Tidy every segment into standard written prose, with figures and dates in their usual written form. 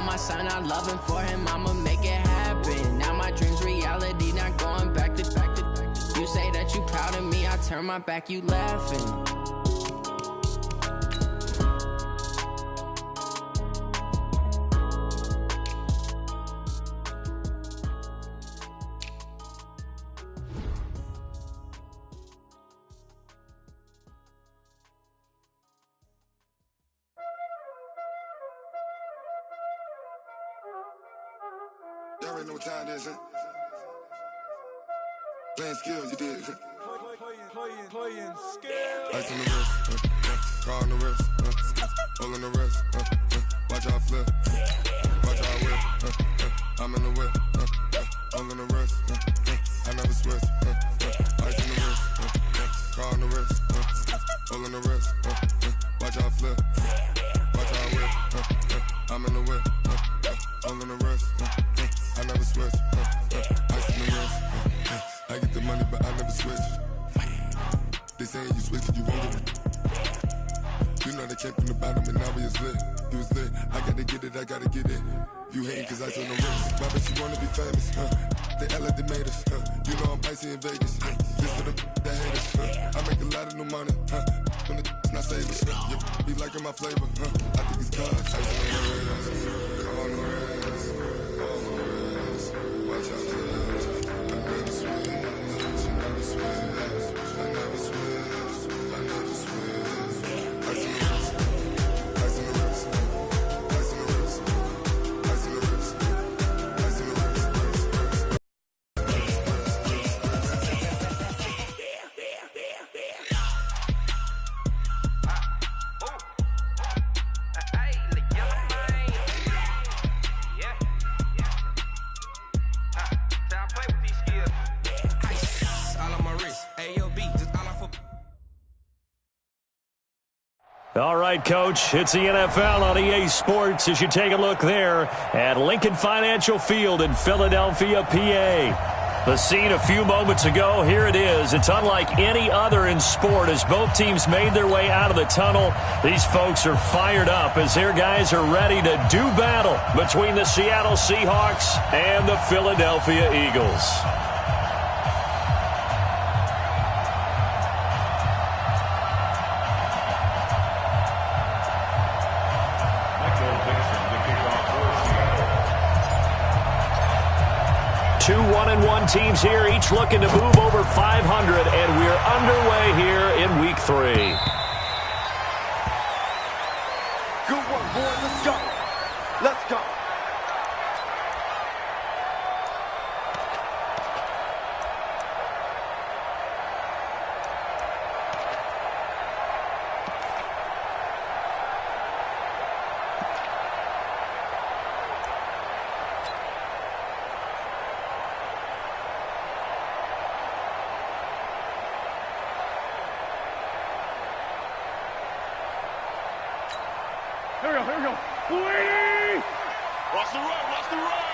my son, I love him, for him, I'ma make it happen. Now my dream's reality, not going back to. You say that you proud of me, I turn my back, you laughing. Y'all already know what time it is, huh? Playing skills, you did. Playing skills. Ice on the wrist, car on the wrist, hole in the wrist, watch out flip, watch out whip, I'm in the whip, hole in the wrist, I never switch, ice on the wrist, car on the wrist, hole in the wrist, watch out flip, watch out whip, I'm in the whip, hole in the wrist, I never switch, ice on the wrist, I get the money but I never switch. They saying you switch, you won't get it. You know they came from the bottom and now we is lit. You was lit, I gotta get it, I gotta get it. You hating cause I told no wrist. My bitch, you wanna be famous, They act like they made us, You know I'm icy in Vegas, This for the that hate us, I make a lot of new money, When the not savers, You be liking my flavor, I think it's cause I on the wrist, on the wrist, on the wrist. Watch out, please. I never switch, I never switch. I never switch, I never switch. Ice in the wrist, ice in the wrist, ice in the wrist, ice in the wrist, ice in the wrist. All right, Coach, it's the NFL on EA Sports as you take a look there at Lincoln Financial Field in Philadelphia, PA. The scene a few moments ago, here it is. It's unlike any other in sport as both teams made their way out of the tunnel. These folks are fired up as their guys are ready to do battle between the Seattle Seahawks and the Philadelphia Eagles. Two 1-1 teams here, each looking to move over 500, and we're underway here in Week 3. Good work, boys. Let's go. Let's go. Here we go. Whee! Watch the run, watch the run.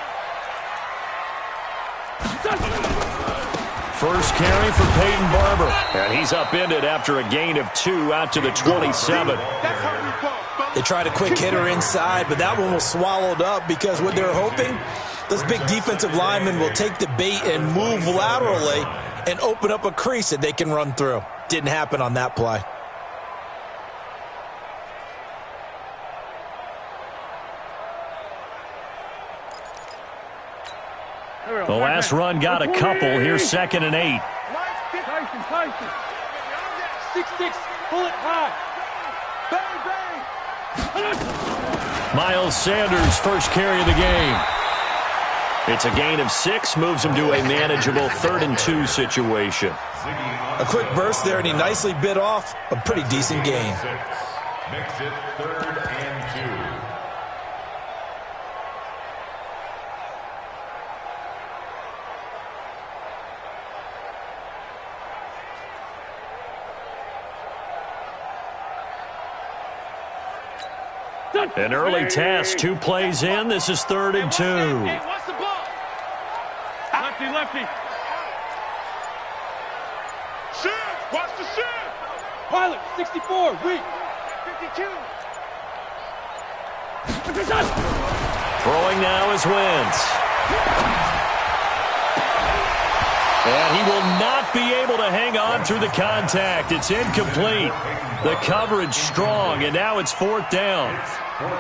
First carry for Peyton Barber, and he's upended after a gain of 2 out to the 27. They tried a quick hitter inside, but that one was swallowed up because what they're hoping, those big defensive linemen will take the bait and move laterally and open up a crease that they can run through. Didn't happen on that play. The last run got a couple. Here's 2nd and 8. Tyson. 6-6. Pull it high. Bang, bang. Miles Sanders, first carry of the game. It's a gain of 6, moves him to a manageable 3rd and 2 situation. A quick burst there, and he nicely bit off a pretty decent gain. Makes it 3rd and 2. An early task, 2 plays in. This is 3rd and 2. Hey, what's the ball? Lefty. Shift, watch the shift. Pilot, 64, weak. 52. Throwing now is Wentz. And he will not be able to hang on through the contact. It's incomplete. The coverage strong, and now it's 4th down.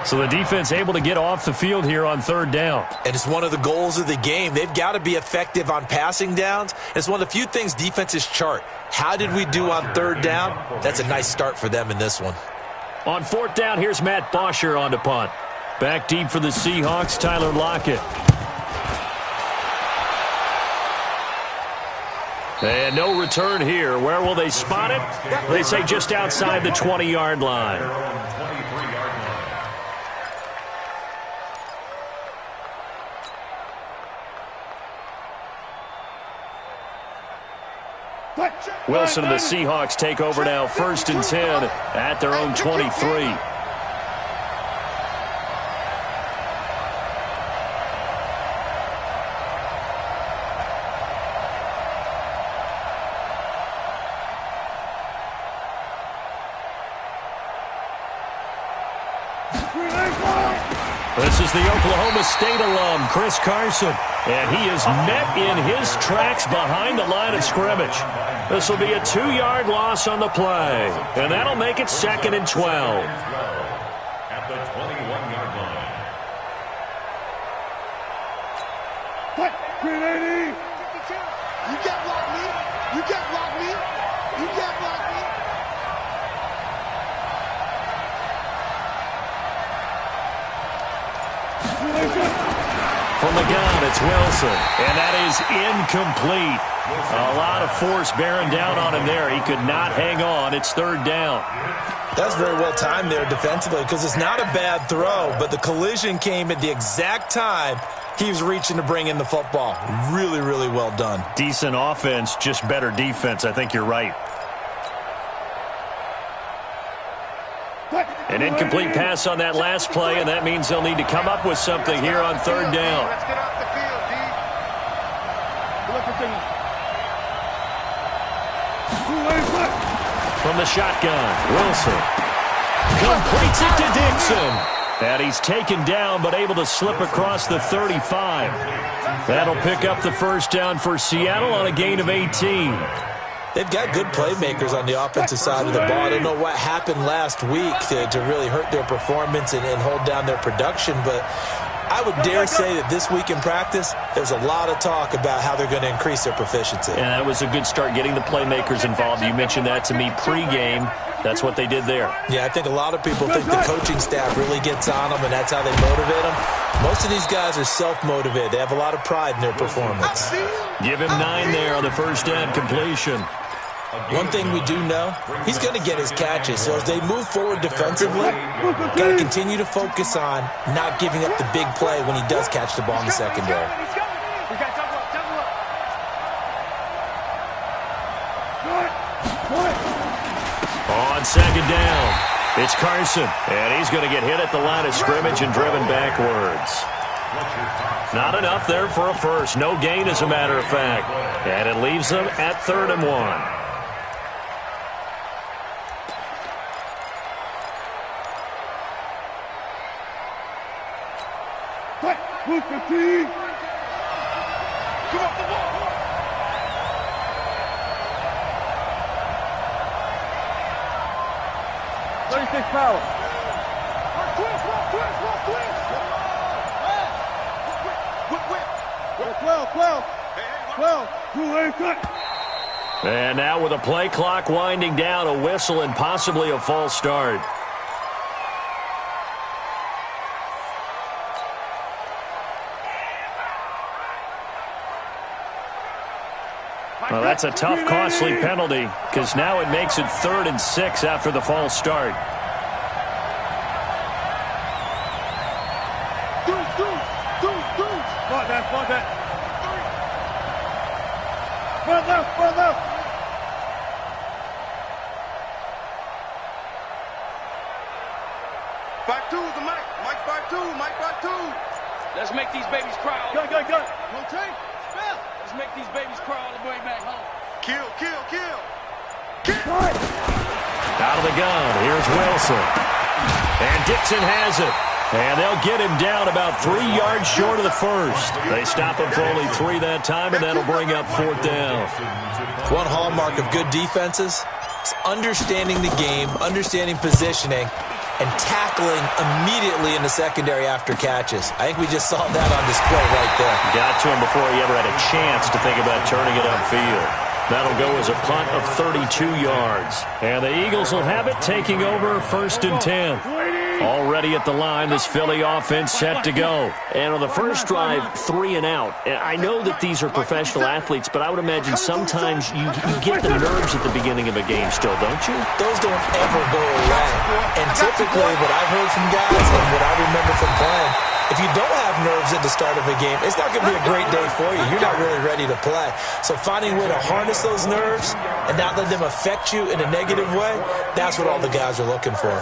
So the defense able to get off the field here on 3rd down. And it's one of the goals of the game. They've got to be effective on passing downs. It's one of the few things defenses chart. How did we do on 3rd down? That's a nice start for them in this one. On 4th down, here's Matt Bosher on to punt. Back deep for the Seahawks, Tyler Lockett. And no return here. Where will they spot it? They say just outside the 20-yard line. Wilson and the Seahawks take over now, 1st and 10 at their own 23. This is the Oklahoma State alum, Chris Carson, and he is met in his tracks behind the line of scrimmage. This will be a 2-yard loss on the play, and that'll make it 2nd and 12. At the 21-yard line. You can't block me. You can't block me. You can't block me. From the gun, it's Wilson, and that is incomplete. A lot of force bearing down on him there. He could not hang on. It's 3rd down. That's very well timed there defensively because it's not a bad throw, but the collision came at the exact time he was reaching to bring in the football. Really, really well done. Decent offense, just better defense. I think you're right. An incomplete pass on that last play, and that means they'll need to come up with something here on 3rd down. Let's get off the field, D. From the shotgun, Wilson completes it to Dixon. And he's taken down but able to slip across the 35. That'll pick up the 1st down for Seattle on a gain of 18. They've got good playmakers on the offensive side of the ball. I don't know what happened last week to really hurt their performance and hold down their production, but I would dare say that this week in practice, there's a lot of talk about how they're going to increase their proficiency. And that was a good start, getting the playmakers involved. You mentioned that to me pregame. That's what they did there. Yeah, I think a lot of people think the coaching staff really gets on them, and that's how they motivate them. Most of these guys are self-motivated. They have a lot of pride in their performance. Give him 9 there on the 1st down completion. One thing we do know, he's going to get his catches. So as they move forward defensively, got to continue to focus on not giving up the big play when he does catch the ball in the secondary. On 2nd down, it's Carson, and he's going to get hit at the line of scrimmage and driven backwards. Not enough there for a first. No gain, as a matter of fact. And it leaves them at 3rd and 1. Come on, the ball. 36 power. 12. And now with a play clock winding down, a whistle and possibly a false start. Well, that's a tough, costly penalty because now it makes it 3rd and 6 after the false start. Front left. Back two, the Mike. Mike 5-2. Let's make these babies cry. Go. Rotate. Spell. Let's make these babies cry all the way back home. Kill. Out of the gun, here's Wilson. And Dixon has it. And they'll get him down about 3 yards short of the first. They stop him for only 3 that time, and that'll bring up 4th down. One hallmark of good defenses is understanding the game, understanding positioning, and tackling immediately in the secondary after catches. I think we just saw that on display right there. Got to him before he ever had a chance to think about turning it upfield. That'll go as a punt of 32 yards. And the Eagles will have it, taking over 1st and 10. Already at the line, this Philly offense set to go. And on the first drive, 3 and out. I know that these are professional athletes, but I would imagine sometimes you get the nerves at the beginning of a game still, don't you? Those don't ever go away. And typically what I've heard from guys and what I remember from playing, if you don't have nerves at the start of a game, it's not going to be a great day for you. You're not really ready to play. So finding a way to harness those nerves and not let them affect you in a negative way, that's what all the guys are looking for.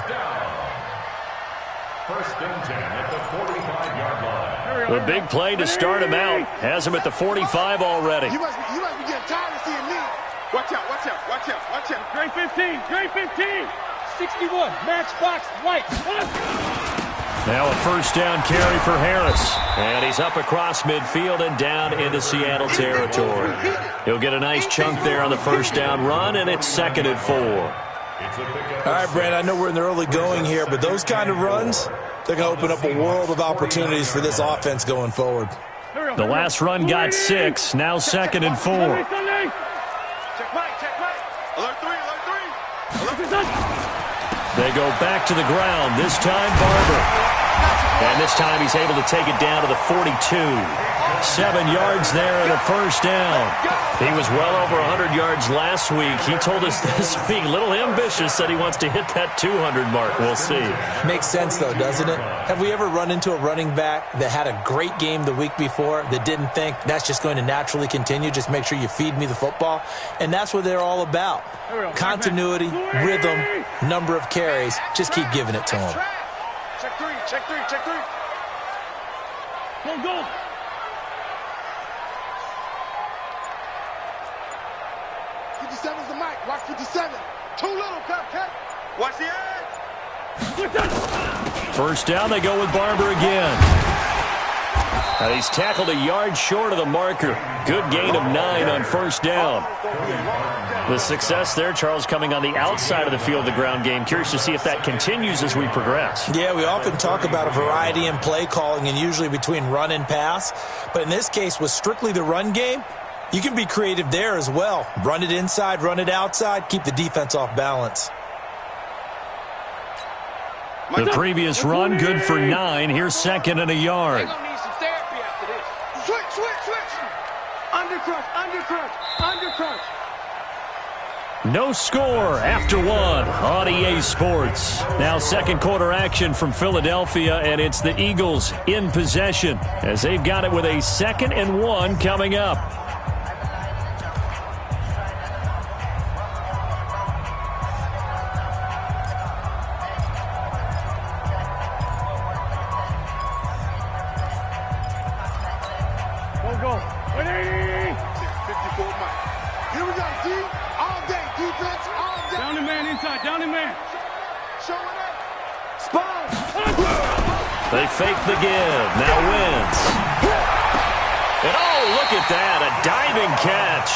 1st and 10 at the 45-yard line. The big play to start him out has him at the 45 already. You must be getting tired of seeing me. Watch out, watch out, watch out, watch out. Gray 15, Gray 15. 61, matchbox, white. Now a 1st down carry for Harris. And he's up across midfield and down into Seattle territory. He'll get a nice chunk there on the 1st down run, and it's 2nd and 4. All right, Brand, I know we're in the early going here, but those kind of runs, they're going to open up a world of opportunities for this offense going forward. The last run got 6, now 2nd and 4. Check right. Alert 3, alert 3. They go back to the ground, this time Barber. And this time he's able to take it down to the 42. 7 yards there and a 1st down. He was well over 100 yards last week. He told us this week, a little ambitious, that he wants to hit that 200 mark. We'll see. Makes sense, though, doesn't it? Have we ever run into a running back that had a great game the week before that didn't think that's just going to naturally continue? Just make sure you feed me the football. And that's what they're all about. Continuity, rhythm, number of carries. Just keep giving it to them. Check 3, check 3, check 3. Go. 57's the mic. Watch 57. Too little, cut. Watch the edge. 1st down, they go with Barber again. Now he's tackled a yard short of the marker. Good gain of 9 on 1st down. The success there, Charles, coming on the outside of the field of the ground game. Curious to see if that continues as we progress. Yeah, we often talk about a variety in play calling and usually between run and pass. But in this case, with strictly the run game, you can be creative there as well. Run it inside, run it outside, keep the defense off balance. The previous run, good for 9. Here's 2nd and a yard. They're going to need some therapy after this. Switch. Undercrunch. No score after 1 on EA Sports. Now 2nd quarter action from Philadelphia, and it's the Eagles in possession as they've got it with a 2nd and 1 coming up. Go. 180. 54 Mike. Here we go, D. All day, defense, all day. Down the man inside, down the man. Showing up. Spine. They fake the give. Now wins. And oh, look at that. A diving catch.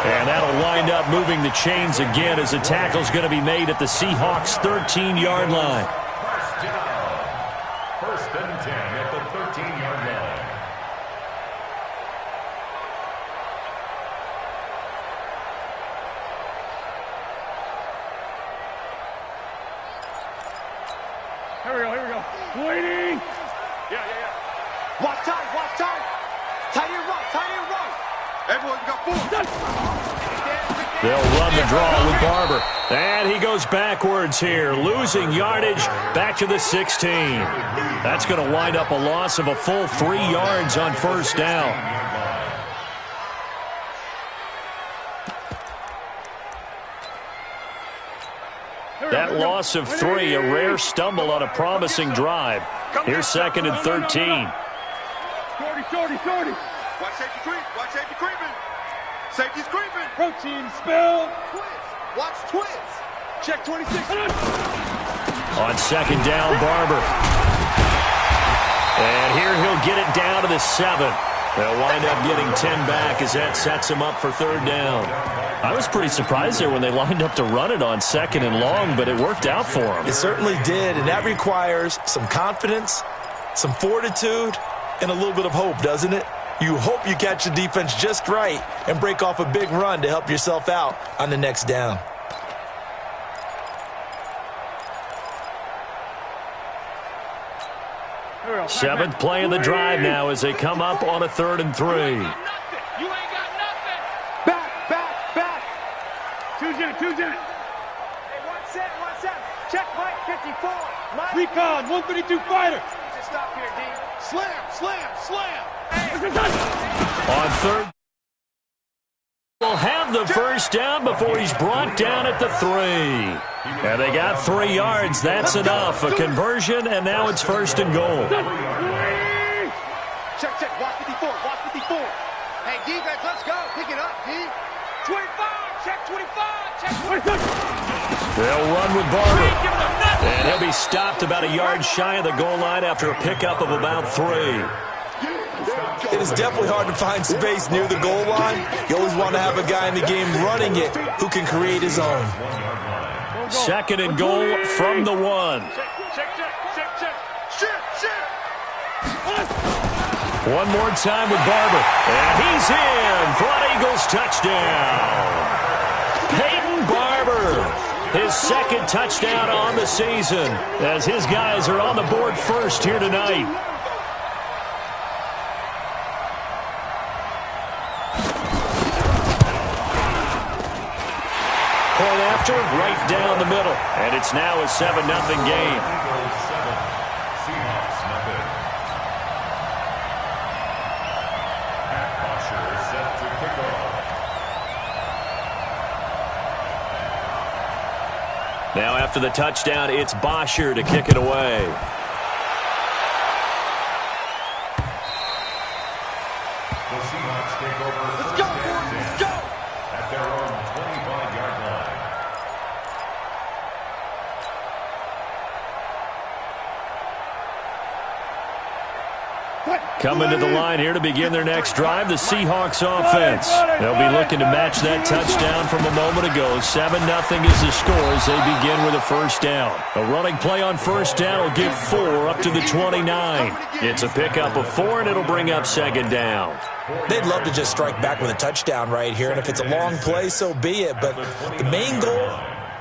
And that'll wind up moving the chains again as the tackle's going to be made at the Seahawks' 13-yard line. 1st and 10 at the 13-yard line. Here we go. Waiting. Yeah. Watch tight. Tight end right. Everyone got 4. They'll run the draw with Barber. And he goes backwards here, losing yardage back to the 16. That's going to wind up a loss of a full 3 yards on 1st down. That loss of 3, a rare stumble on a promising drive. Here's 2nd and 13. Shorty. Watch safety creeping. Safety's creeping. Protein spill. Watch twins. Check 26. On 2nd down, Barber. get it down to the 7. They'll wind up getting 10 back as that sets them up for third down. I was pretty surprised there when they lined up to run it on 2nd and long, but it worked out for them. It certainly did, and that requires some confidence, some fortitude, and a little bit of hope, doesn't it? You hope you catch the defense just right and break off a big run to help yourself out on the next down. Seventh play of the drive now as they come up on a 3rd and 3. You ain't got nothing. Back. Two's in. Hey, one set. Check Mike 54. Mike. Recon, 132 fighter. Just stop here, D. Slam. On 3rd, will have the first down before he's brought down at the 3. And they got 3 yards. That's enough. A conversion, and now it's 1st and goal. Check. Watch 54. Hey, defense, let's go. Pick it up, D. 25. Check 25. They'll run with Barber. And he'll be stopped about a yard shy of the goal line after a pickup of about 3. It is definitely hard to find space near the goal line. You always want to have a guy in the game running it who can create his own. 2nd and goal from the 1. Check. One more time with Barber. And he's in for an Eagles touchdown. Peyton Barber, his 2nd touchdown on the season, as his guys are on the board first here tonight. Point after, right down the middle. And it's now a 7-0 game. Seahawks nothing. Matt Bosher is set to kick off. Now after the touchdown, it's Bosher to kick it away. The Seahawks take over. Let's go, boys. Let's go. At their own 25-yard line. Coming to the line here to begin their next drive, the Seahawks offense. They'll be looking to match that touchdown from a moment ago. 7-0 is the score as they begin with a first down. A running play on first down will get 4 up to the 29. It's a pickup of 4, and it'll bring up 2nd down. They'd love to just strike back with a touchdown right here, and if it's a long play, so be it. But the main goal,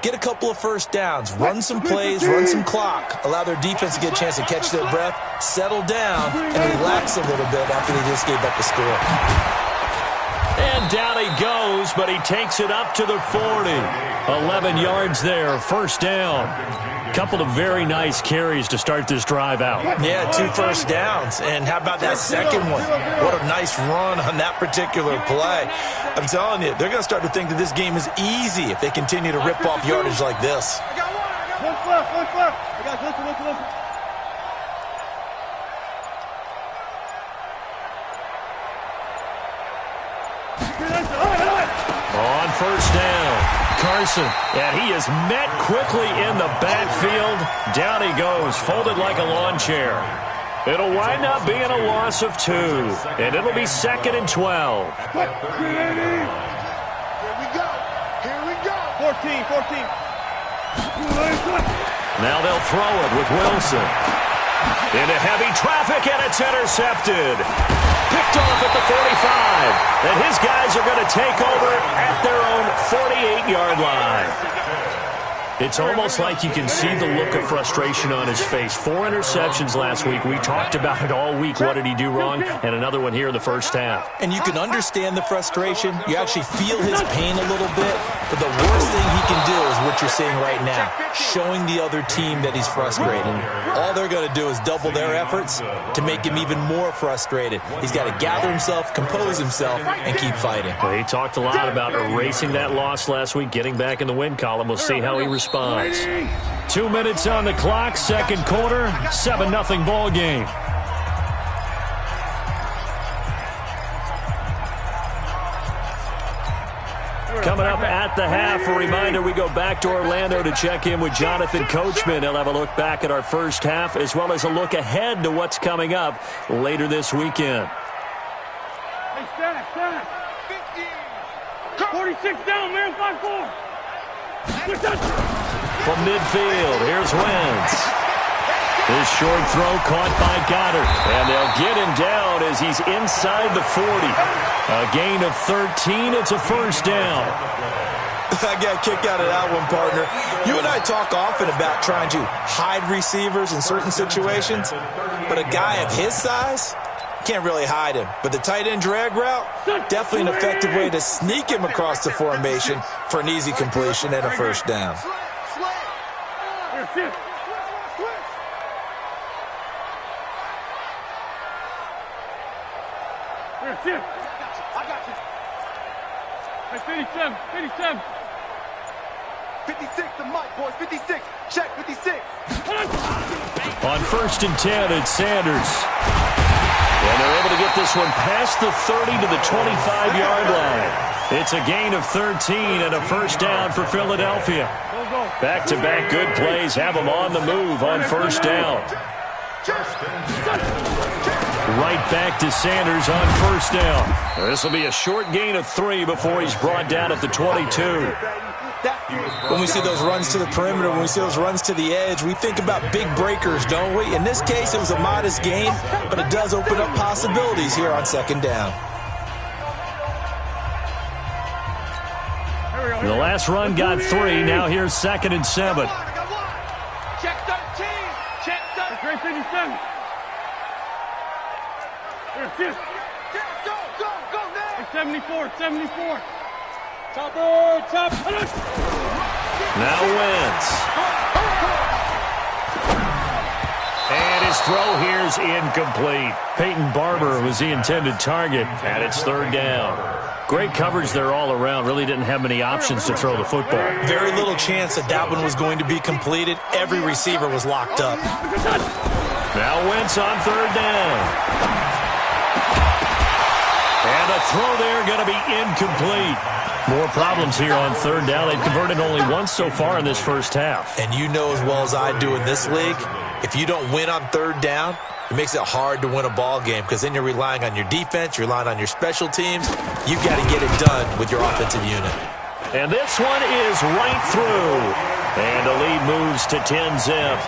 get a couple of first downs, run some plays, run some clock, allow their defense to get a chance to catch their breath, settle down, and relax a little bit after they just gave up the score. And down he goes, but he takes it up to the 40. 11 yards there, first down. Couple of very nice carries to start this drive out. Yeah, 2 first downs. And how about that second one? What a nice run on that particular play. I'm telling you, they're going to start to think that this game is easy if they continue to rip off yardage like this. One left. I got listen. On first down, Carson, and he is met quickly in the backfield. Down he goes, folded like a lawn chair. It'll wind up being a loss of 2, and it'll be 2nd and 12. Here we go. 14. Now they'll throw it with Wilson. Into heavy traffic, and it's intercepted. Picked off at the 45. And his guys are going to take over at their own 48-yard line. It's almost like you can see the look of frustration on his face. 4 interceptions last week. We talked about it all week. What did he do wrong? And another one here in the first half. And you can understand the frustration. You actually feel his pain a little bit. But the worst thing he can do is what you're seeing right now, showing the other team that he's frustrated. All they're going to do is double their efforts to make him even more frustrated. He's got to gather himself, compose himself, and keep fighting. Well, he talked a lot about erasing that loss last week, getting back in the win column. We'll see how he responds. 2 minutes on the clock, second quarter, 7-0 ball game. Coming up at the half, a reminder, we go back to Orlando to check in with Jonathan Coachman. He'll have a look back at our first half as well as a look ahead to what's coming up later this weekend. Hey, stand. 46 down, man, 5-4. From midfield, here's Wentz. His short throw caught by Goddard. And they'll get him down as he's inside the 40. A gain of 13. It's a first down. I got a kick out of that one, partner. You and I talk often about trying to hide receivers in certain situations. But a guy of his size, can't really hide him. But the tight end drag route, definitely an effective way to sneak him across the formation for an easy completion and a first down. I got you. Hey, 57. 56 to Mike, boys. 56. Check, 56. On 1st and 10, it's Sanders. And they're able to get this one past the 30 to the 25-yard line. It's a gain of 13 and a first down for Philadelphia. Back-to-back good plays have them on the move on first down. Right back to Sanders on first down. This will be a short gain of 3 before he's brought down at the 22. When we see those runs to the perimeter, when we see those runs to the edge, we think about big breakers, don't we? In this case, it was a modest gain, but it does open up possibilities here on second down. The last run got 3. Now here's 2nd and 7. Check 13. Check 13. Great 57. Go now. 74. Top. Now Wentz. And his throw here's incomplete. Peyton Barber was the intended target, and it's 3rd down. Great coverage there all around. Really didn't have many options to throw the football. Very little chance that one was going to be completed. Every receiver was locked up. Now Wentz on 3rd down. And a throw there going to be incomplete. More problems here on 3rd down. They've converted only once so far in this first half. And you know as well as I do in this league, if you don't win on 3rd down, it makes it hard to win a ball game because then you're relying on your defense, you're relying on your special teams. You've got to get it done with your offensive unit. And this one is right through. And the lead moves to 10-zip.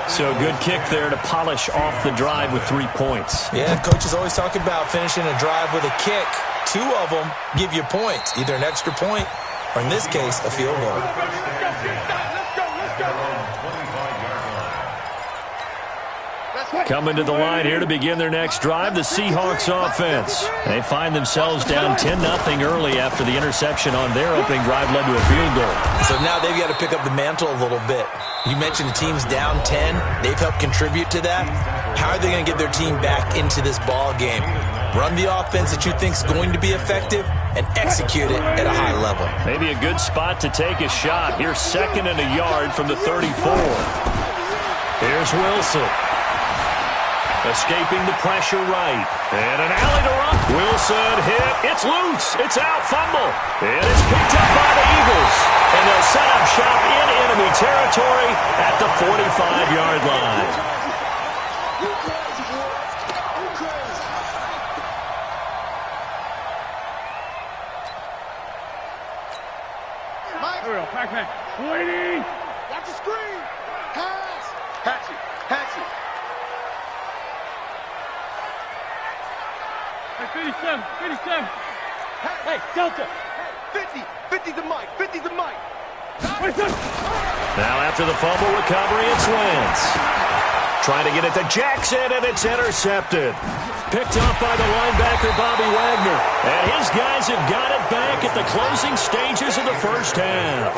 So good kick there to polish off the drive with 3 points. Yeah, coaches always talk about finishing a drive with a kick. 2 of them give you points, either an extra point or, in this case, a field goal. Coming to the line here to begin their next drive, the Seahawks offense. They find themselves down 10-0 early after the interception on their opening drive led to a field goal. So now they've got to pick up the mantle a little bit. You mentioned the team's down 10. They've helped contribute to that. How are they going to get their team back into this ball game? Run the offense that you think is going to be effective and execute it at a high level. Maybe a good spot to take a shot. Here's 2nd and a yard from the 34. Here's Wilson. Escaping the pressure right. And an alley to run. Wilson hit. It's loose. It's out. Fumble. It is picked up by the Eagles. And they'll set up shop in enemy territory at the 45-yard line. Here we go. Pac-Man. Waiting. Watch the screen. Pass. Hatchet. Hey, 57. Hey, Delta. 50 to Mike. 50 to Mike. Now after the fumble recovery, it's Wentz. Trying to get it to Jackson, and it's intercepted. Picked off by the linebacker, Bobby Wagner. And his guys have got it back at the closing stages of the first half.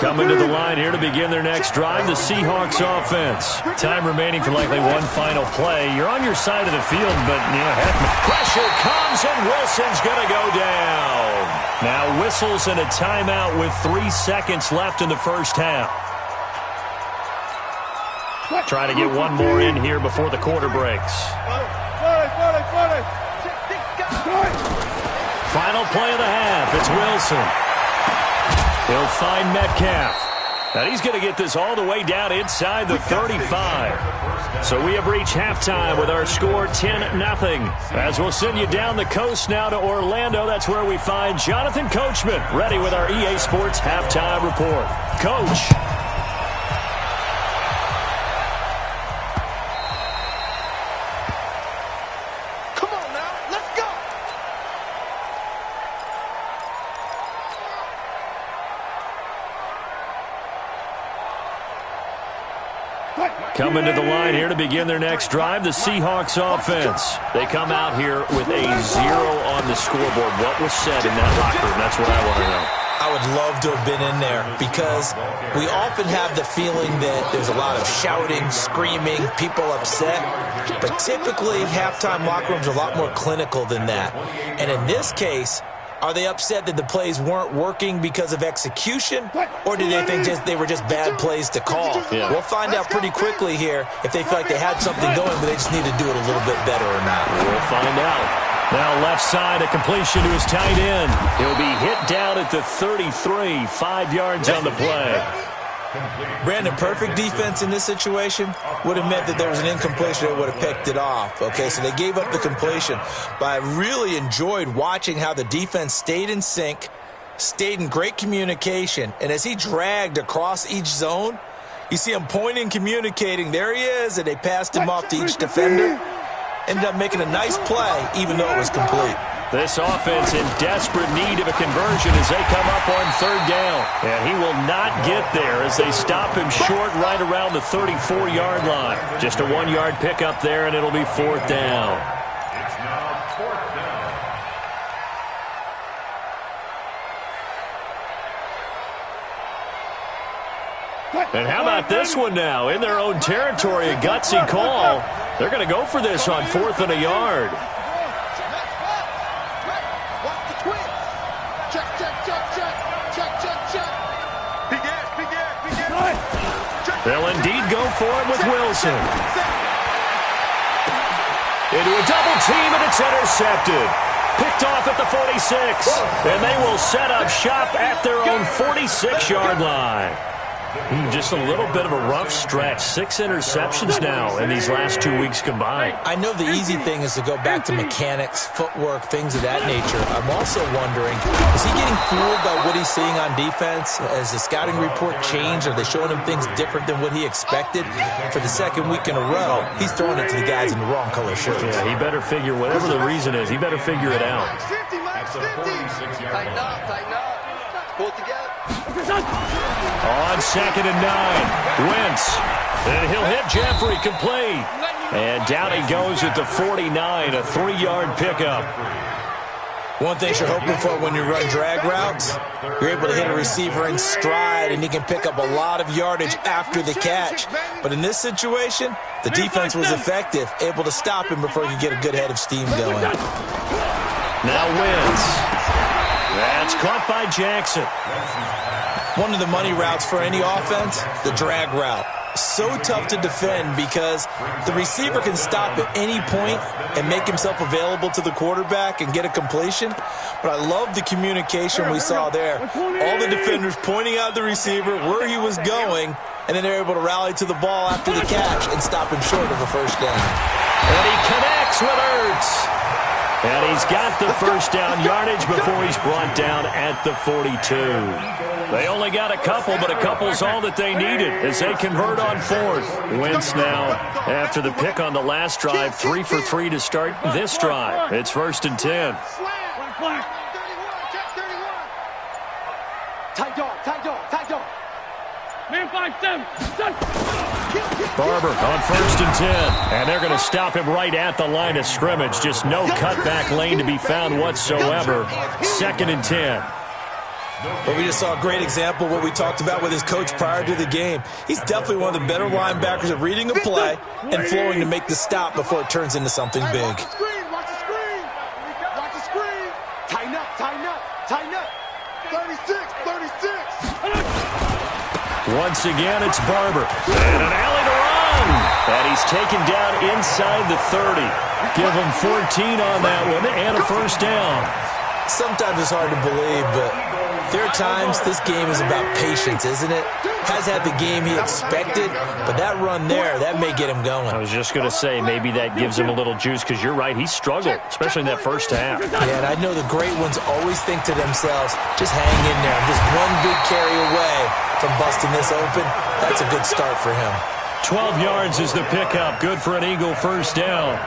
Coming to the line here to begin their next drive, the Seahawks offense. Time remaining for likely one final play. You're on your side of the field, but, heck, pressure comes, and Wilson's going to go down. Now whistles and a timeout with 3 seconds left in the first half. Try to get one more in here before the quarter breaks. Final play of the half. It's Wilson. He'll find Metcalf. And he's going to get this all the way down inside the 35. So we have reached halftime with our score 10-0. As we'll send you down the coast now to Orlando, that's where we find Jonathan Coachman, ready with our EA Sports halftime report. Coach. Coming to the line here to begin their next drive, the Seahawks offense. They come out here with a 0 on the scoreboard. What was said in that locker room? That's what I want to know. I would love to have been in there because we often have the feeling that there's a lot of shouting, screaming, people upset. But typically, halftime locker rooms are a lot more clinical than that. And in this case, are they upset that the plays weren't working because of execution, or do they think they were just bad plays to call? Yeah. We'll find out pretty quickly here if they feel like they had something going, but they just need to do it a little bit better or not. We'll find out. Now left side, a completion to his tight end. He'll be hit down at the 33, 5 yards on the play. Brandon, perfect defense in this situation would have meant that there was an incompletion that would have picked it off. Okay, so they gave up the completion. But I really enjoyed watching how the defense stayed in sync, stayed in great communication. And as he dragged across each zone, you see him pointing, communicating. There he is, and they passed him off to each defender. Ended up making a nice play, even though it was complete. This offense in desperate need of a conversion as they come up on third down. And he will not get there as they stop him short right around the 34-yard line. Just a 1-yard pickup there, and it'll be fourth down. It's now fourth down. And how about this one now? In their own territory, a gutsy call. They're going to go for this on 4th and a yard. They'll indeed go for it with Wilson. Into a double team, and it's intercepted. Picked off at the 46. And they will set up shop at their own 46-yard line. Just a little bit of a rough stretch. 6 interceptions now in these last 2 weeks combined. I know the easy thing is to go back to mechanics, footwork, things of that nature. I'm also wondering, is he getting fooled by what he's seeing on defense? Has the scouting report changed? Are they showing him things different than what he expected? For the second week in a row, he's throwing it to the guys in the wrong color shirts. Yeah, he better figure, whatever the reason is, he better figure it out. Tighten up, tighten up. Pull it together. On 2nd and 9, Wentz. And he'll hit Jeffrey, complete. And down he goes at the 49, a 3-yard pickup. One thing you're hoping for when you run drag routes, you're able to hit a receiver in stride, and he can pick up a lot of yardage after the catch. But in this situation, the defense was effective, able to stop him before he could get a good head of steam going. Now Wentz. That's caught by Jackson. One of the money routes for any offense, the drag route. So tough to defend because the receiver can stop at any point and make himself available to the quarterback and get a completion. But I love the communication we saw there. All the defenders pointing out the receiver, where he was going, and then they're able to rally to the ball after the catch and stop him short of a first down. And he connects with Ertz. And he's got the first down yardage before he's brought down at the 42. They only got a couple, but a couple's all that they needed as they convert on 4th. Wentz now, after the pick on the last drive, 3 for 3 to start this drive. It's 1st and 10. Tight dog. Man 5-7. Barber on 1st and 10. And they're going to stop him right at the line of scrimmage. Just no cutback lane to be found whatsoever. 2nd and 10. But we just saw a great example of what we talked about with his coach prior to the game. He's definitely one of the better linebackers at reading a play and flowing to make the stop before it turns into something big. Watch the screen. Tighten up. 36. Once again, it's Barber. And an alley to run. And he's taken down inside the 30. Give him 14 on that one and a first down. Sometimes it's hard to believe, but there are times this game is about patience, isn't it? Has had the game he expected, but that run there, that may get him going. I was just going to say maybe that gives him a little juice because you're right, he struggled, especially in that first half. Yeah, and I know the great ones always think to themselves, just hang in there. I'm just one big carry away from busting this open. That's a good start for him. 12 yards is the pickup. Good for an Eagle first down.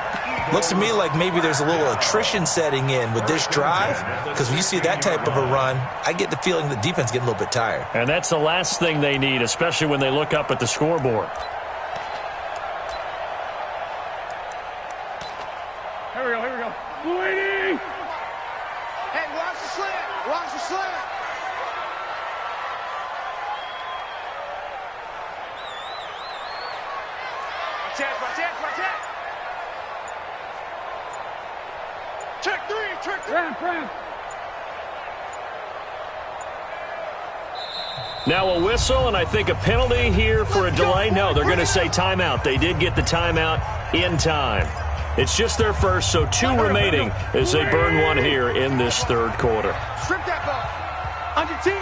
Looks to me like maybe there's a little attrition setting in with this drive, because when you see that type of a run, I get the feeling the defense getting a little bit tired. And that's the last thing they need, especially when they look up at the scoreboard. Here we go, here we go. Lady! Hey, watch the slant. Watch the slant. Watch it. Check three. Ram. Now a whistle, and I think a penalty here for a delay. No, they're going to say timeout. They did get the timeout in time. It's just their first, so 2 remaining as they burn one here in this third quarter. Strip that ball. Under 10.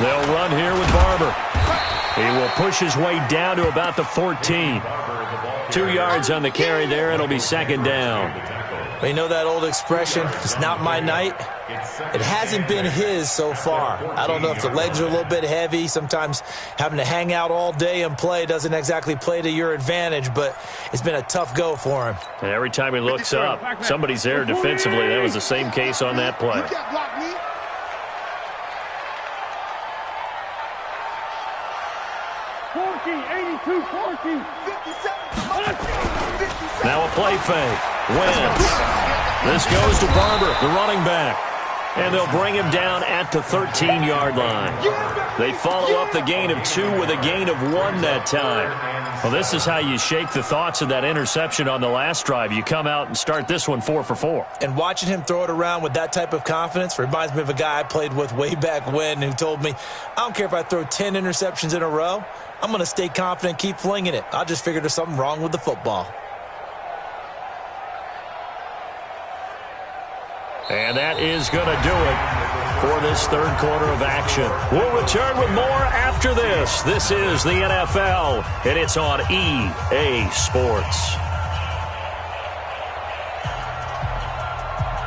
They'll run here with Barber. He will push his way down to about the 14. 2 yards on the carry there. It'll be second down. But you know that old expression, it's not my night? It hasn't been his so far. I don't know if the legs are a little bit heavy. Sometimes having to hang out all day and play doesn't exactly play to your advantage, but it's been a tough go for him. And every time he looks up, somebody's there defensively. That was the same case on that play. You can't block me. Now a play fake. Wentz. This goes to Barber, the running back. And they'll bring him down at the 13-yard line. They follow up the gain of 2 with a gain of 1 that time. Well, this is how you shake the thoughts of that interception on the last drive. You come out and start this one 4 for 4. And watching him throw it around with that type of confidence reminds me of a guy I played with way back when who told me, I don't care if I throw 10 interceptions in a row. I'm going to stay confident and keep flinging it. I just figured there's something wrong with the football. And that is going to do it for this third quarter of action. We'll return with more after this. This is the NFL, and it's on EA Sports.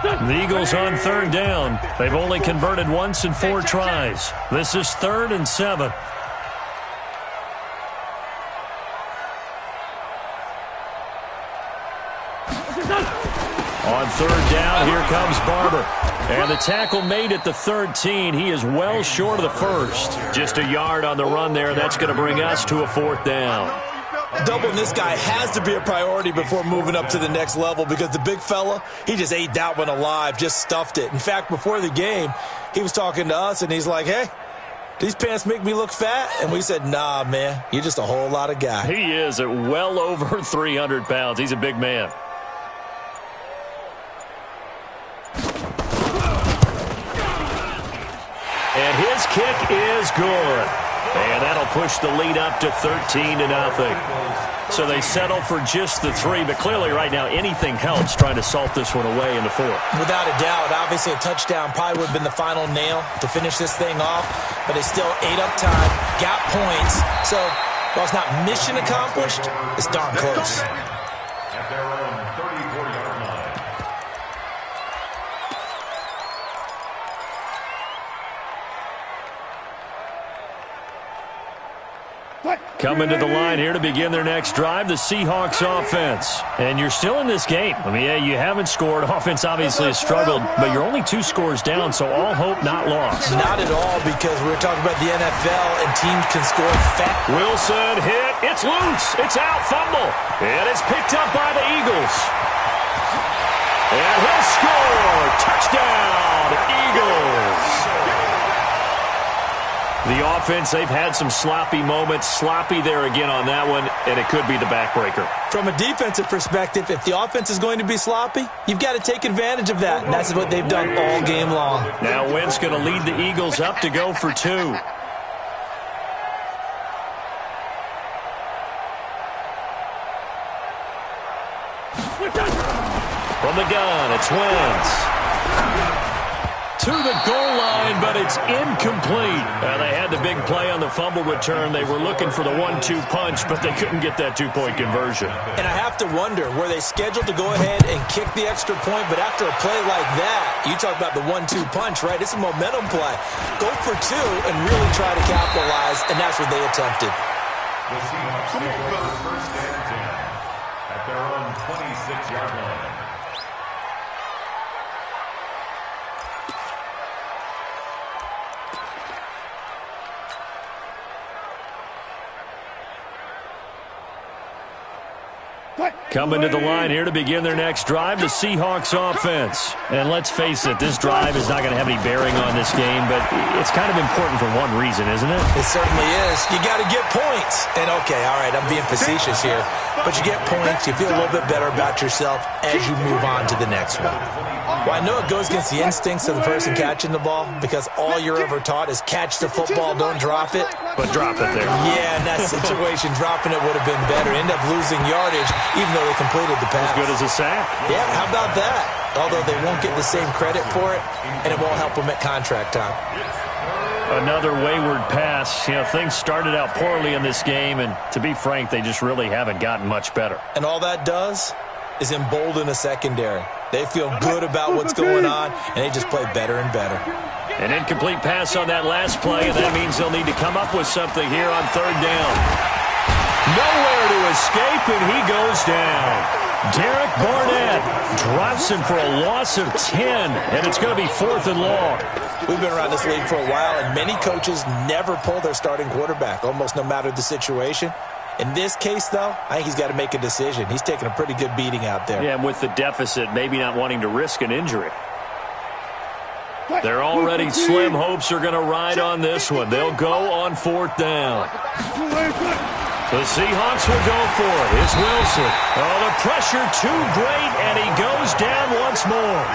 The Eagles on third down. They've only converted once in 4 tries. This is 3rd and 7. On third down, here comes Barber. And the tackle made at the 13. He is well short of the first. Just a yard on the run there. That's going to bring us to a 4th down. Doubling this guy has to be a priority before moving up to the next level because the big fella, he just ate that one alive, just stuffed it. In fact, before the game, he was talking to us, and he's like, hey, these pants make me look fat? And we said, nah, man, you're just a whole lot of guy. He is at well over 300 pounds. He's a big man. And his kick is good. And that'll push the lead up to 13-0. So they settle for just the 3, but clearly right now anything helps trying to salt this one away in the 4th. Without a doubt, obviously a touchdown probably would have been the final nail to finish this thing off, but they still ate up time, got points. So while it's not mission accomplished, it's darn close. At their own 34-yard line. Coming to the line here to begin their next drive, the Seahawks offense. And you're still in this game. I mean, yeah, you haven't scored. Offense obviously has struggled, but you're only 2 scores down, so all hope not lost. Not at all, because we're talking about the NFL and teams can score fast. Wilson hit. It's loose. It's out. Fumble. And it's picked up by the Eagles. And he'll score. Touchdown, Eagles. The offense, they've had some sloppy moments. Sloppy there again on that one, and it could be the backbreaker. From a defensive perspective, if the offense is going to be sloppy, you've got to take advantage of that, and that's what they've done all game long. Now Wentz going to lead the Eagles up to go for 2. From the gun, it's Wentz. To the goal line, but it's incomplete. They had the big play on the fumble return. They were looking for the 1-2 punch, but they couldn't get that two-point conversion. And I have to wonder, were they scheduled to go ahead and kick the extra point, but after a play like that, you talk about the 1-2 punch, right? It's a momentum play. Go for two and really try to capitalize, and that's what they attempted. The Seahawks take over first and 10 at their own 26-yard line. Coming to the line here to begin their next drive, the Seahawks offense. And let's face it, this drive is not going to have any bearing on this game, but it's kind of important for one reason, isn't it? It certainly is. You got to get points. And, okay, all right, I'm being facetious here. But you get points, you feel a little bit better about yourself as you move on to the next one. Well, I know it goes against the instincts of the person catching the ball because all you're ever taught is catch the football, don't drop it. But drop it there. Yeah, in that situation, dropping it would have been better. End up losing yardage, even though they completed the pass. As good as a sack. Yeah, how about that? Although they won't get the same credit for it, and it won't help them at contract time. Another wayward pass. You know, things started out poorly in this game, and to be frank, they just really haven't gotten much better. And all that does is embolden a secondary. They feel good about what's going on, and they just play better and better. An incomplete pass on that last play, and that means they'll need to come up with something here on third down. Nowhere to escape, and he goes down. Derek Barnett drops him for a loss of 10, and it's going to be 4th and long. We've been around this league for a while, and many coaches never pull their starting quarterback, almost no matter the situation. In this case, though, I think he's got to make a decision. He's taking a pretty good beating out there. Yeah, and with the deficit, maybe not wanting to risk an injury. They're already slim hopes are going to ride on this one. They'll go on 4th down. The Seahawks will go for it. It's Wilson. Oh, the pressure too great, and he goes down once more.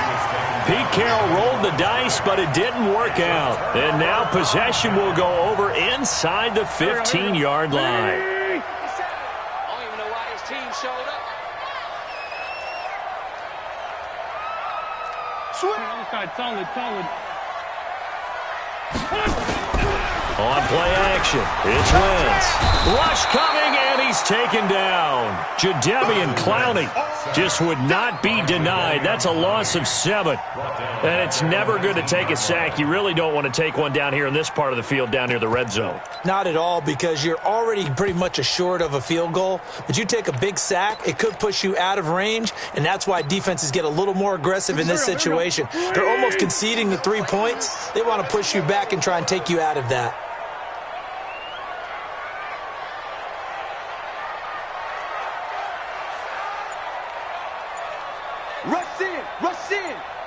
Pete Carroll rolled the dice, but it didn't work out. And now possession will go over inside the 15-yard line. I don't even know why his team showed up. Solid. On play action, it's Wentz. Rush coming, and he's taken down. Jadeveon Clowney just would not be denied. That's a loss of 7. And it's never good to take a sack. You really don't want to take one down here in this part of the field, down near the red zone. Not at all, because you're already pretty much assured of a field goal. But you take a big sack, it could push you out of range, and that's why defenses get a little more aggressive in this situation. They're almost conceding the 3 points. They want to push you back and try and take you out of that.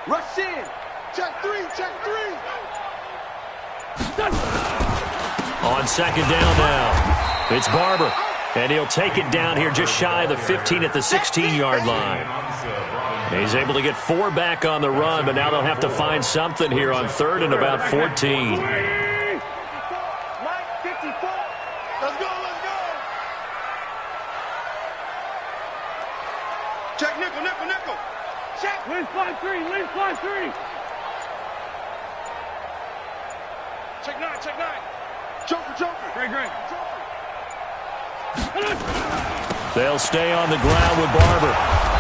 Rush in. Check three. On 2nd down now, it's Barber. And he'll take it down here just shy of the 15 at the 16-yard line. He's able to get 4 back on the run, but now they'll have to find something here on 3rd and about 14. Mike, 54. Let's go. Check nickel. Check. Lean fly 3. Check 9. Joker. Great. They'll stay on the ground with Barber.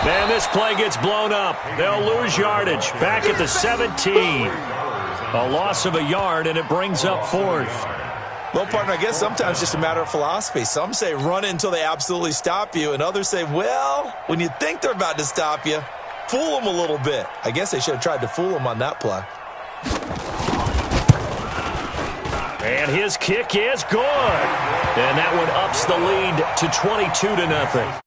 Man, this play gets blown up. They'll lose yardage. Back at the 17. A loss of a yard, and it brings up 4th. Well, partner, I guess sometimes it's just a matter of philosophy. Some say run until they absolutely stop you, and others say, well, when you think they're about to stop you, fool them a little bit. I guess they should have tried to fool them on that play. And his kick is good. And that one ups the lead to 22-0.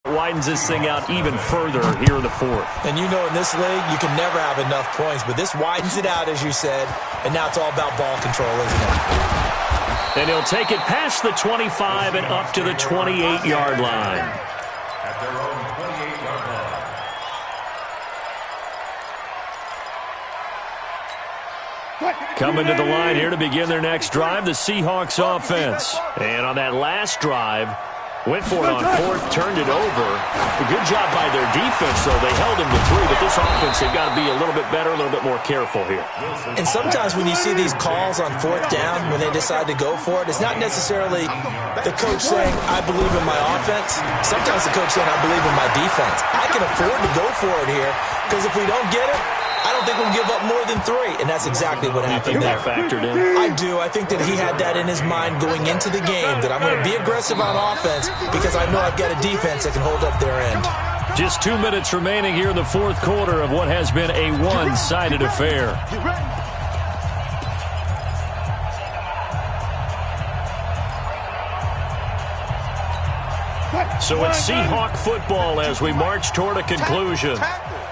Widens this thing out even further here in the 4th. And you know in this league, you can never have enough points, but this widens it out, as you said, and now it's all about ball control, isn't it? And he'll take it past the 25 and up to the 28-yard line. At their own 28-yard line. Coming to the line here to begin their next drive, the Seahawks offense. And on that last drive, Went for it on fourth, turned it over. A good job by their defense, though. They held him to 3, but this offense, they've got to be a little bit better, a little bit more careful here. And sometimes when you see these calls on fourth down, when they decide to go for it, it's not necessarily the coach saying, I believe in my offense. Sometimes the coach saying, I believe in my defense. I can afford to go for it here, because if we don't get it, I don't think we'll give up more than 3, and that's exactly what happened there. That factored in? I do. I think that he had that in his mind going into the game, that I'm going to be aggressive on offense because I know I've got a defense that can hold up their end. Just 2 minutes remaining here in the fourth quarter of what has been a one-sided affair. So it's Seahawk football as we march toward a conclusion.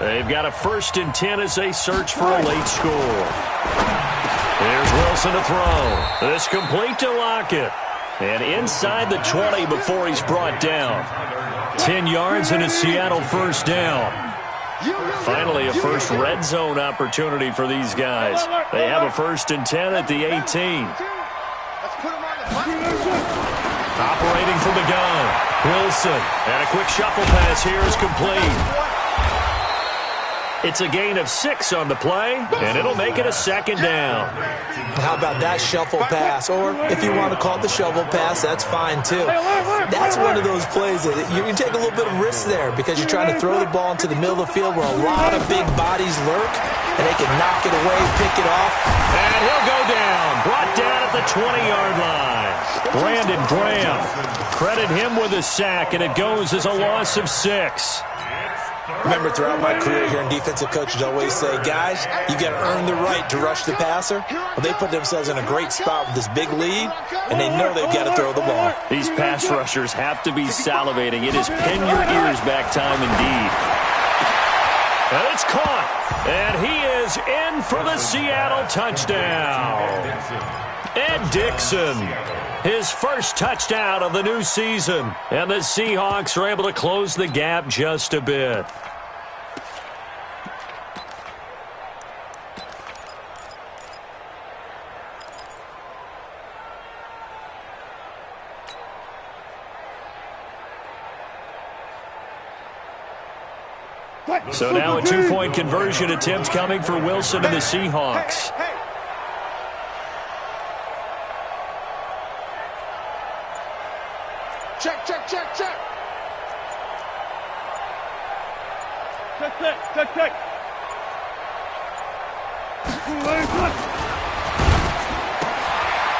They've got a 1st and 10 as they search for a late score. Here's Wilson to throw. This complete to Lockett. And inside the 20 before he's brought down. 10 yards and a Seattle first down. Finally, a first red zone opportunity for these guys. They have a 1st and 10 at the 18. Operating from the gun. Wilson. And a quick shuffle pass here is complete. It's a gain of 6 on the play, and it'll make it a 2nd down. How about that shuffle pass? Or if you want to call it the shovel pass, that's fine too. That's one of those plays that you take a little bit of risk there because you're trying to throw the ball into the middle of the field where a lot of big bodies lurk, and they can knock it away, pick it off. And he'll go down. Brought down at the 20-yard line. Brandon Graham. Credit him with a sack, and it goes as a loss of 6. Remember, throughout my career here in defensive coaches always say, guys, you got to earn the right to rush the passer. Well, they put themselves in a great spot with this big lead, and they know they've got to throw the ball. These pass rushers have to be salivating. It is pin your ears back time indeed. And it's caught. And he is in for the Seattle touchdown. Ed Dixon. His first touchdown of the new season. And the Seahawks are able to close the gap just a bit. So now a 2-point conversion attempt coming for Wilson and the Seahawks. Check, check, check, check. Check.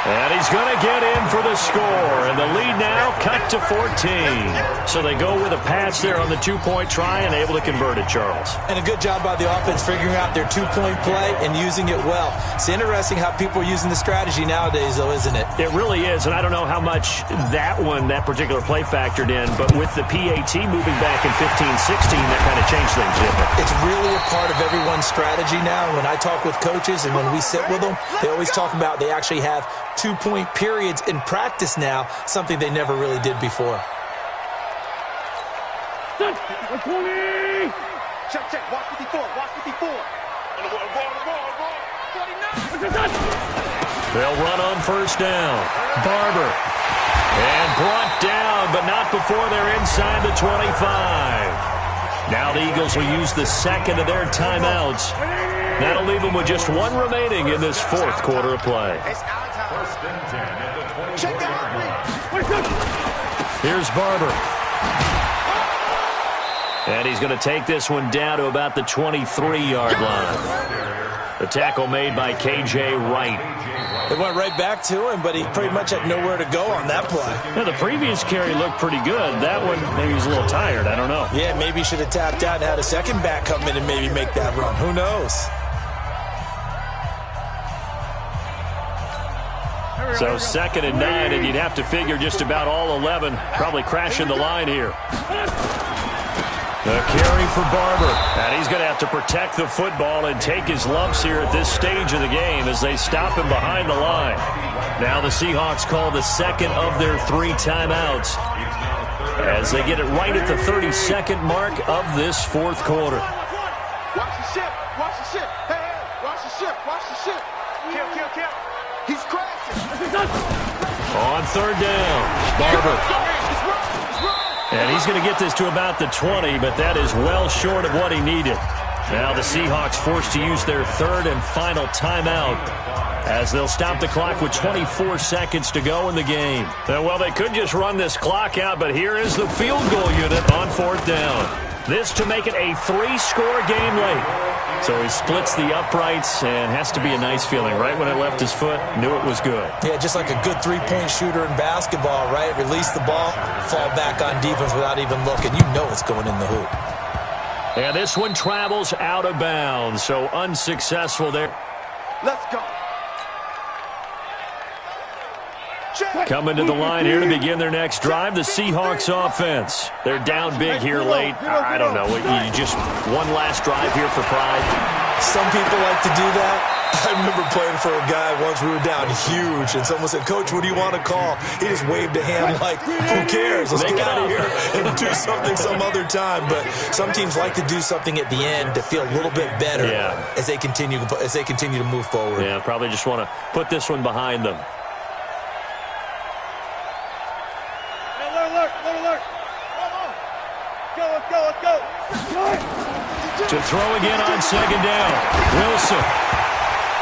And he's going to get in for the score. And the lead now cut to 14. So they go with a pass there on the 2-point try and able to convert it, Charles. And a good job by the offense figuring out their 2-point play and using it well. It's interesting how people are using the strategy nowadays, though, isn't it? It really is. And I don't know how much that particular play factored in. But with the PAT moving back in 15-16, that kind of changed things, didn't it? It's really a part of everyone's strategy now. When I talk with coaches and when we sit with them, they always talk about they actually have 2-point periods in practice now, something they never really did before. Check. Watch 54. They'll run on first down. Barber. And brought down, but not before they're inside the 25. Now the Eagles will use the second of their timeouts. That'll leave them with just 1 remaining in this fourth quarter of play. Here's Barber. And he's going to take this one down to about the 23-yard line. The tackle made by K.J. Wright. They went right back to him, but he pretty much had nowhere to go on that play. Yeah, the previous carry looked pretty good. That one, maybe he was a little tired. I don't know. Yeah, maybe he should have tapped out and had a second back come in and maybe make that run. Who knows? So 2nd and 9, and you'd have to figure just about all 11 probably crashing the line here. The carry for Barber. And he's going to have to protect the football and take his lumps here at this stage of the game as they stop him behind the line. Now the Seahawks call the second of their 3 timeouts as they get it right at the 32nd mark of this fourth quarter. Watch the ship. Hey, watch the ship. Kill. He's crashing. On 3rd down, Barber. And he's going to get this to about the 20, but that is well short of what he needed. Now the Seahawks forced to use their third and final timeout as they'll stop the clock with 24 seconds to go in the game. Well, they could just run this clock out, but here is the field goal unit on 4th down. This to make it a 3-score game late. So he splits the uprights and has to be a nice feeling. Right when it left his foot, knew it was good. Yeah, just like a good three-point shooter in basketball, right? Release the ball, fall back on defense without even looking. You know it's going in the hoop. And this one travels out of bounds, so unsuccessful there. Let's go. Coming to the line here to begin their next drive, the Seahawks offense. They're down big here late. I don't know. You just one last drive here for pride. Some people like to do that. I remember playing for a guy once. We were down huge, and someone said, "Coach, what do you want to call?" He just waved a hand like, "Who cares? Let's get out of here and do something some other time." But some teams like to do something at the end to feel a little bit better as they continue to move forward. Yeah, probably just want to put this one behind them. To throw again on 2nd down. Wilson.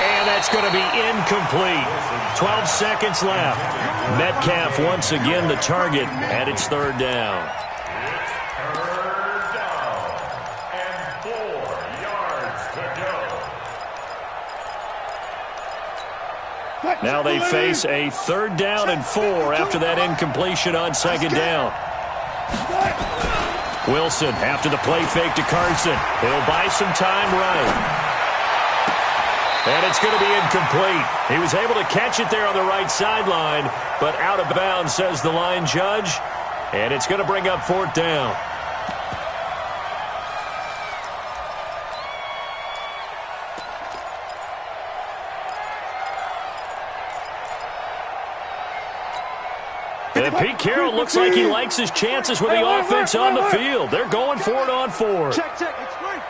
And that's going to be incomplete. 12 seconds left. Metcalf once again the target, and it's 3rd down. Third down and 4 yards to go. Now they face a 3rd down and 4 after that incompletion on 2nd down. Wilson after the play fake to Carson. He'll buy some time right. And it's going to be incomplete. He was able to catch it there on the right sideline, but out of bounds, says the line judge. And it's going to bring up 4th down. And Pete Carroll looks like he likes his chances with the offense on the field. They're going for it on 4. Check, it's free.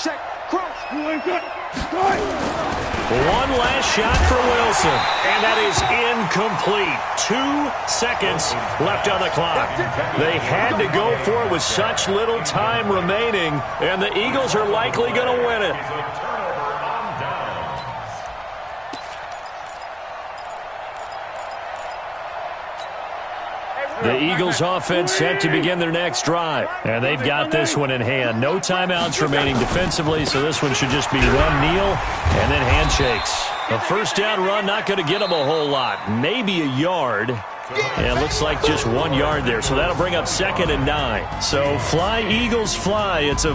Check, cross. One last shot for Wilson, and that is incomplete. 2 seconds left on the clock. They had to go for it with such little time remaining, and the Eagles are likely going to win it. The Eagles offense set to begin their next drive. And they've got this one in hand. No timeouts remaining defensively, so this one should just be run, kneel, and then handshakes. A 1st down run, not going to get them a whole lot. Maybe a yard. And it looks like just 1 yard there. So that'll bring up 2nd and 9. So fly, Eagles, fly. It's a